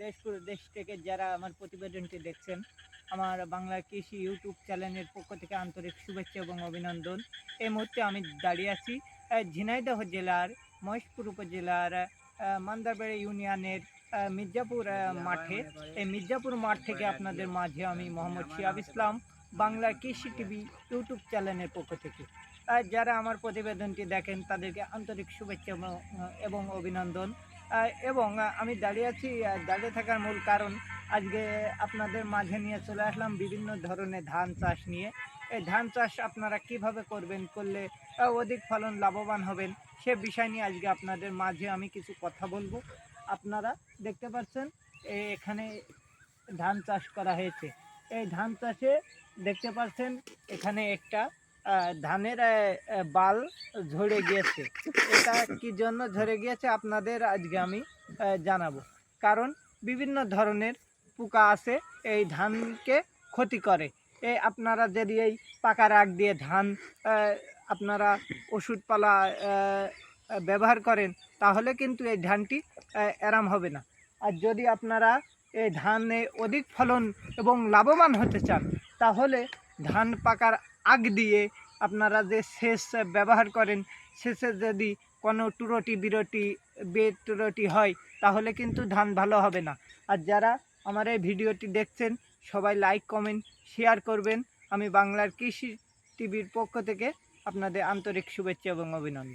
দেশ প্রদেশ থেকে যারা আমার প্রতিবেদনটি দেখছেন, আমার বাংলা কৃষি ইউটিউব চ্যানেলের পক্ষ থেকে আন্তরিক শুভেচ্ছা এবং অভিনন্দন। এই মুহূর্তে আমি দাঁড়িয়ে আছি ঝিনাইদহ জেলার মহেশপুর উপজেলার মান্দারবাড়ি ইউনিয়নের মির্জাপুর মাঠে। এই মির্জাপুর মাঠ থেকে আপনাদের মাঝে আমি মোহাম্মদ শিহাব ইসলাম, বাংলা কৃষি টিভি ইউটিউব চ্যানেলের পক্ষ থেকে যারা আমার প্রতিবেদনটি দেখেন তাদেরকে আন্তরিক শুভেচ্ছা এবং অভিনন্দন। এবং আমি দাঁড়িয়ে আছি, দাঁড়িয়ে থাকার মূল কারণ আজকে আপনাদের মাঝে নিয়ে চলে আসলাম বিভিন্ন ধরনের ধান চাষ নিয়ে। এই ধান চাষ আপনারা কিভাবে করবেন, করলে অধিক ফলন লাভবান হবেন সে বিষয় নিয়ে আজকে আপনাদের মাঝে আমি কিছু কথা বলবো। আপনারা দেখতে পাচ্ছেন এখানে ধান চাষ করা হয়েছে। এই ধান চাষে দেখতে পাচ্ছেন এখানে একটা ধানের বাল ঝরে গিয়েছে। এটা কি জন্য ঝরে গিয়েছে আপনাদের আজকে আমি জানাবো। কারণ বিভিন্ন ধরনের পোকা আছে এই ধানকে ক্ষতি করে। আপনারা যদি এই পাকা রাগ দিয়ে ধান আপনারা ওষুধপালা ব্যবহার করেন তাহলে কিন্তু এই ধানটি আরাম হবে না। আর যদি আপনারা এই ধানে অধিক ফলন এবং লাভবান হতে চান তাহলে ধান পাকার আগ দিয়ে আপনারা যে সেচ ব্যবহার করেন, সেচে যদি কোনো ত্রুটি হয় তাহলে কিন্তু ধান ভালো হবে না। আর যারা আমার এই ভিডিওটি দেখছেন সবাই লাইক কমেন্ট শেয়ার করবেন। আমি বাংলার কৃষি টিভির পক্ষ থেকে আপনাদের আন্তরিক শুভেচ্ছা এবং অভিনন্দন।